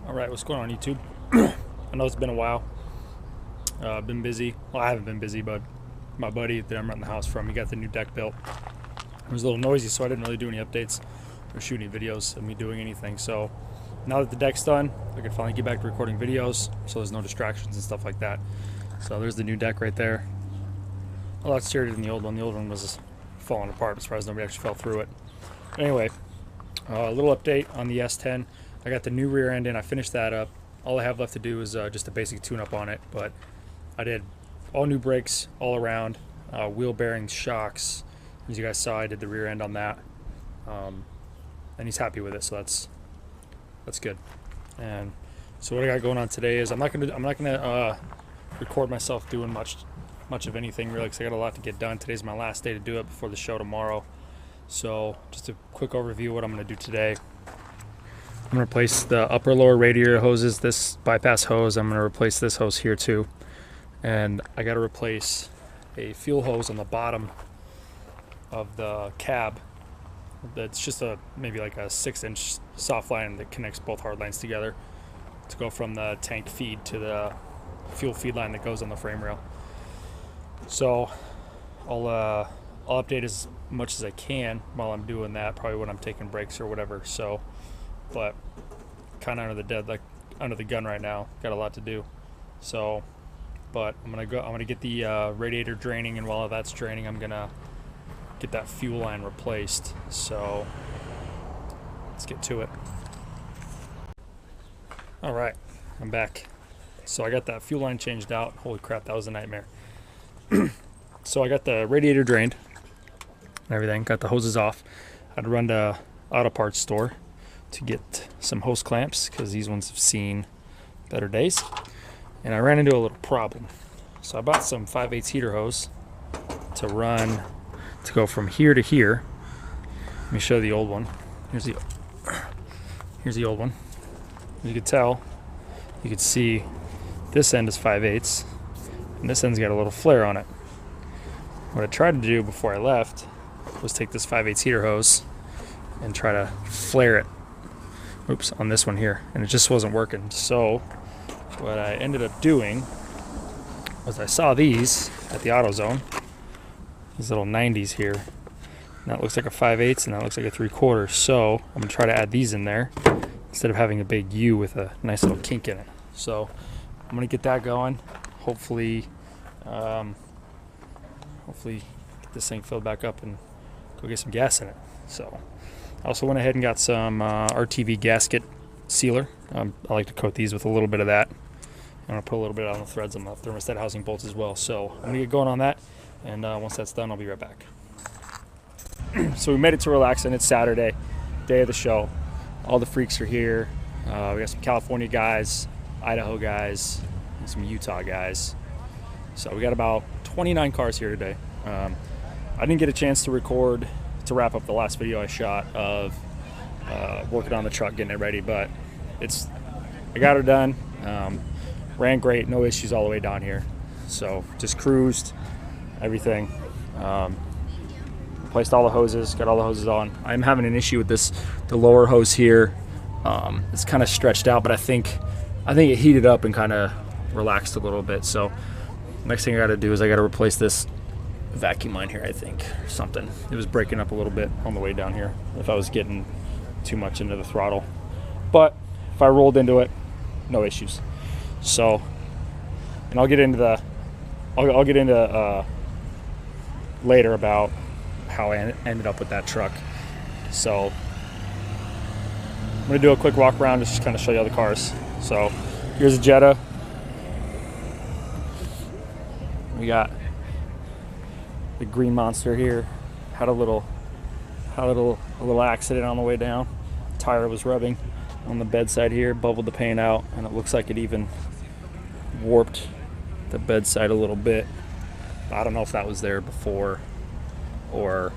Alright, what's going on YouTube? I know it's been a while. I've been busy. Well, I haven't been busy, but my buddy that I'm renting the house from, he got the new deck built. It was a little noisy, so I didn't really do any updates or shoot any videos of me doing anything. So now that the deck's done, I can finally get back to recording videos, so there's no distractions and stuff like that. So there's the new deck right there. A lot sturdier than the old one. The old one was falling apart as far as nobody actually fell through it. Anyway, a little update on the S10. I got the new rear end in. I finished that up. All I have left to do is just a basic tune-up on it, but I did all new brakes all around, wheel bearings, shocks. As you guys saw, I did the rear end on that, and he's happy with it, so that's good. And so what I got going on today is I'm not gonna record myself doing much of anything really, because I got a lot to get done. Today's my last day to do it before the show tomorrow. So just a quick overview of what I'm going to do today. I'm going to replace the upper lower radiator hoses, this bypass hose. I'm going to replace this hose here too. And I got to replace a fuel hose on the bottom of the cab. That's just maybe like a 6-inch soft line that connects both hard lines together to go from the tank feed to the fuel feed line that goes on the frame rail. So I'll update as much as I can while I'm doing that, probably when I'm taking breaks or whatever. So, but kind of under the gun right now. Got a lot to do. So, but I'm gonna get the radiator draining, and while that's draining, I'm gonna get that fuel line replaced. So let's get to it. All right, I'm back. So I got that fuel line changed out. Holy crap, that was a nightmare. So I got the radiator drained and everything, got the hoses off. I had to run to auto parts store to get some hose clamps, because these ones have seen better days. And I ran into a little problem. So I bought some 5/8 heater hose to go from here to here. Let me show you the old one. Here's the old one. As you can tell, you can see this end is 5/8, and this end's got a little flare on it. What I tried to do before I left was take this 5/8 heater hose and try to flare it, on this one here, and it just wasn't working. So what I ended up doing was I saw these at the AutoZone, these little 90s here. And that looks like a 5/8, and that looks like a 3/4. So I'm gonna try to add these in there instead of having a big U with a nice little kink in it. So I'm gonna get that going. Hopefully get this thing filled back up and go get some gas in it. So I also went ahead and got some RTV gasket sealer. I like to coat these with a little bit of that. I'm gonna put a little bit on the threads on the thermostat housing bolts as well. So I'm gonna get going on that, and once that's done, I'll be right back. So we made it to Relax, and it's Saturday, day of the show. All the freaks are here. We got some California guys, Idaho guys, and some Utah guys. So we got about 29 cars here today. I didn't get a chance to wrap up the last video I shot of working on the truck, getting it ready, but I got her done. Ran great, no issues all the way down here. So just cruised everything. Replaced all the hoses, got all the hoses on. I'm having an issue with the lower hose here. It's kind of stretched out, but I think it heated up and kind of relaxed a little bit. So next thing I got to do is I got to replace this vacuum line here, I think, or something. It was breaking up a little bit on the way down here if I was getting too much into the throttle, but if I rolled into it, no issues. So, and I'll get into later about how I ended up with that truck. So I'm gonna do a quick walk around, just kind of show you all the cars. So here's a Jetta. We got the green monster here. Had a little accident on the way down. Tire was rubbing on the bedside here, bubbled the paint out, and it looks like it even warped the bedside a little bit. I don't know if that was there before or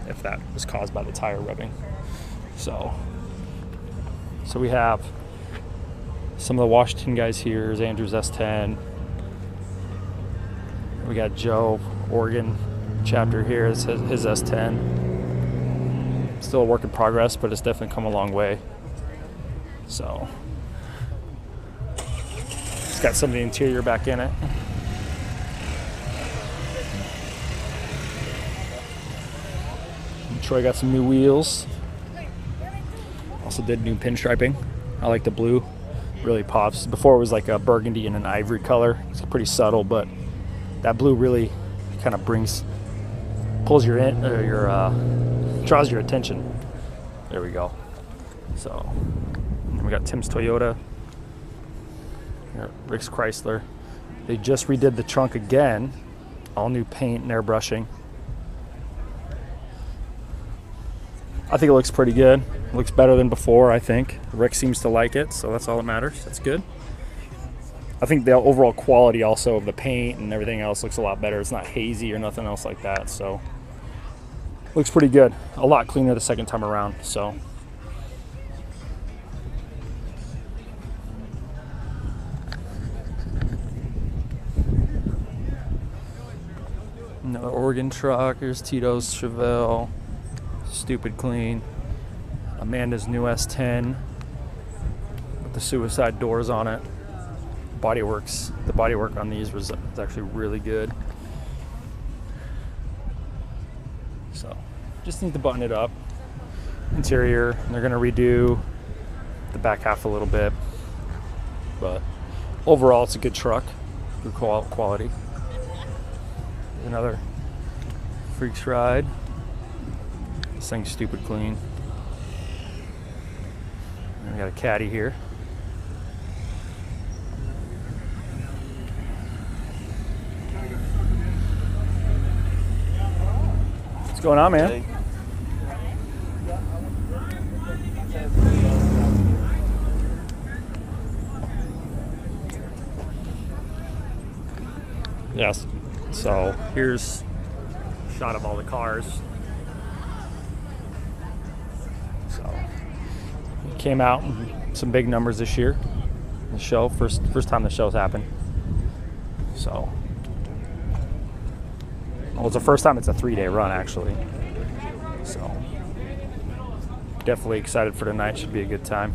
if that was caused by the tire rubbing. So we have some of the Washington guys here. Here's Andrew's S10. We got Joe, Oregon chapter here. His S10. Still a work in progress, but it's definitely come a long way. So got some of the interior back in it. And Troy got some new wheels. Also did new pinstriping. I like the blue. Really pops. Before it was like a burgundy and an ivory color. It's pretty subtle, but that blue really kind of pulls your in, or draws your attention. There we go. So, and then we got Tim's Toyota. Here, Rick's Chrysler. They just redid the trunk again. All new paint and airbrushing. I think it looks pretty good. It looks better than before, I think. Rick seems to like it, so that's all that matters. That's good. I think the overall quality also of the paint and everything else looks a lot better. It's not hazy or nothing else like that, so looks pretty good. A lot cleaner the second time around, so. Another Oregon truck. Here's Tito's Chevelle. Stupid clean. Amanda's new S10 with the suicide doors on it. The bodywork on these was actually really good. So just need to button it up. Interior, and they're gonna redo the back half a little bit, but overall it's a good truck, good quality. Another Freaks Ride. This thing's stupid clean. And we got a caddy here. What's going on, man? Yes. So here's a shot of all the cars. So it came out in some big numbers this year. The show, first time the show's happened. So well, it's the first time it's a 3-day run actually. So definitely excited for tonight. Should be a good time.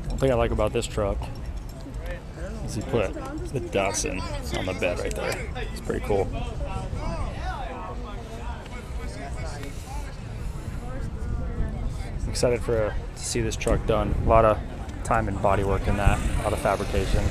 One thing I like about this truck is he put the Datsun on the bed right there. It's pretty cool. Excited to see this truck done. A lot of time and body work in that, a lot of fabrication.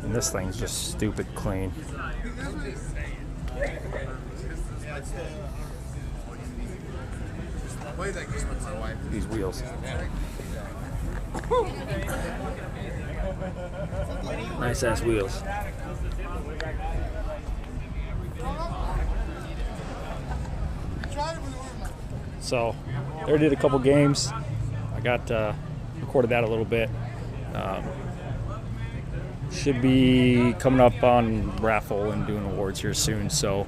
And this thing's just stupid clean. These wheels. Nice ass wheels. So, there did a couple games. I got recorded that a little bit. Should be coming up on raffle and doing awards here soon. So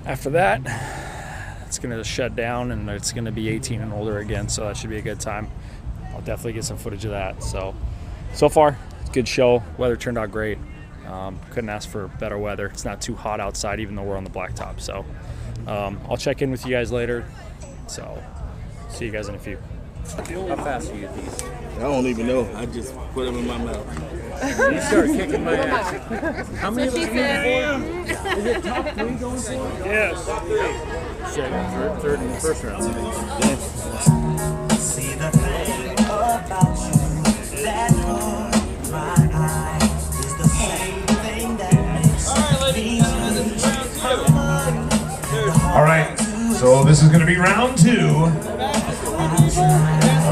after that, it's going to shut down and it's going to be 18 and older again. So that should be a good time. I'll definitely get some footage of that. So far, good show. Weather turned out great. Couldn't ask for better weather. It's not too hot outside, even though we're on the blacktop. So I'll check in with you guys later. So see you guys in a few. How fast do you get these? I don't even know. I just put them in my mouth. You start kicking my ass. How many of us need for? Is it top 3 going for? Yes. Second, third, and first round. See the thing about you that caught my eye is the same thing that makes me. All right, So this is going to be round 2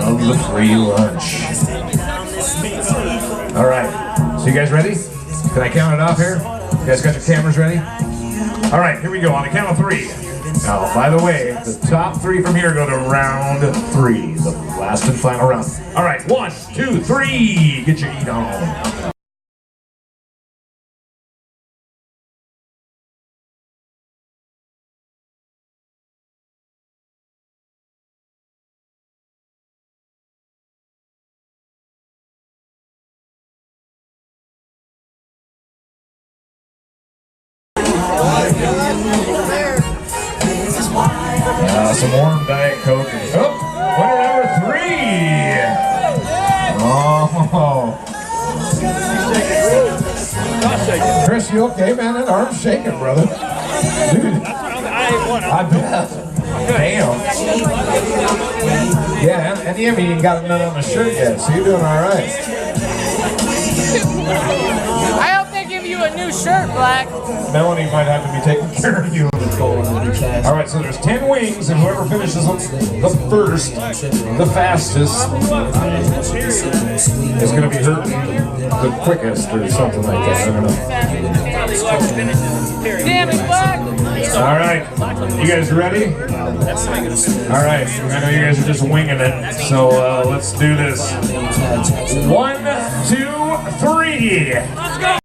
of the free lunch. All right. So you guys ready? Can I count it off here? You guys got your cameras ready? All right, here we go on the count of 3. Now, by the way, the top 3 from here go to round 3, the last and final round. All right, 1, 2, 3. Get your eat on. Some warm Diet Coke. Oh, winner number 3. Oh. Chris, you okay, man? That arm's shaking, brother. Dude, I bet. Damn. Yeah, and you haven't even got none on the shirt yet, so you're doing all right. I hope they give you a new shirt, Black. Melanie might have to be taking care of you. All right, so there's 10 wings, and whoever finishes them the first, the fastest, is going to be hurt the quickest, or something like that. I don't know. Damn it, Black! All right, you guys ready? All right, I know you guys are just winging it, so let's do this. 1, 2, 3. Let's go.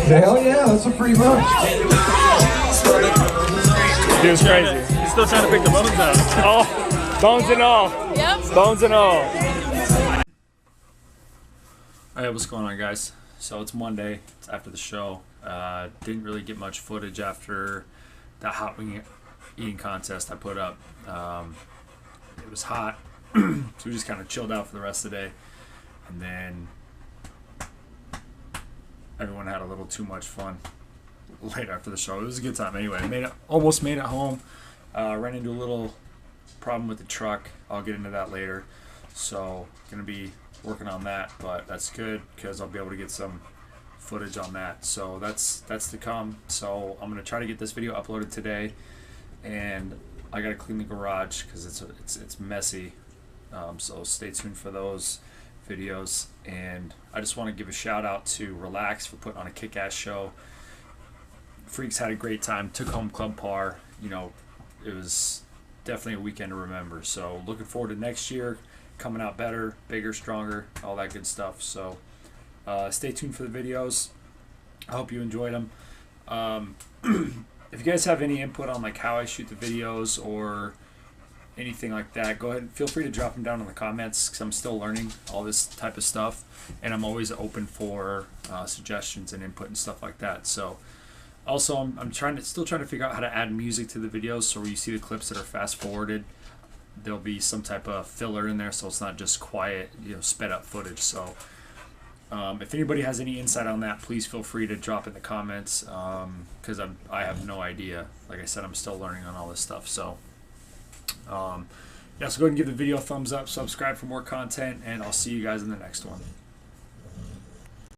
Hell yeah, that's a free lunch. Dude's crazy. He's still trying to pick the bones out. Oh, bones and all. Yep. Bones and all. Alright, what's going on, guys? So it's Monday. It's after the show. Didn't really get much footage after that hot wing eating contest I put up. It was hot, so we just kind of chilled out for the rest of the day. And then everyone had a little too much fun late after the show. It was a good time anyway. Almost made it home. Ran into a little problem with the truck. I'll get into that later. So gonna be working on that, but that's good because I'll be able to get some footage on that. So that's to come. So I'm gonna try to get this video uploaded today, and I gotta clean the garage because it's messy. So stay tuned for those videos. And I just want to give a shout out to Relax for putting on a kick-ass show. Freaks had a great time, took home club par. You know, it was definitely a weekend to remember. So looking forward to next year, coming out better, bigger, stronger, all that good stuff. So stay tuned for the videos. I hope you enjoyed them. If you guys have any input on like how I shoot the videos or anything like that, go ahead and feel free to drop them down in the comments because I'm still learning all this type of stuff, and I'm always open for suggestions and input and stuff like that. So also I'm still trying to figure out how to add music to the videos, so where you see the clips that are fast forwarded, there'll be some type of filler in there so it's not just quiet, you know, sped up footage. So if anybody has any insight on that, please feel free to drop in the comments because I have no idea. Like I said, I'm still learning on all this stuff. So yeah, so go ahead and give the video a thumbs up, subscribe for more content, and I'll see you guys in the next one.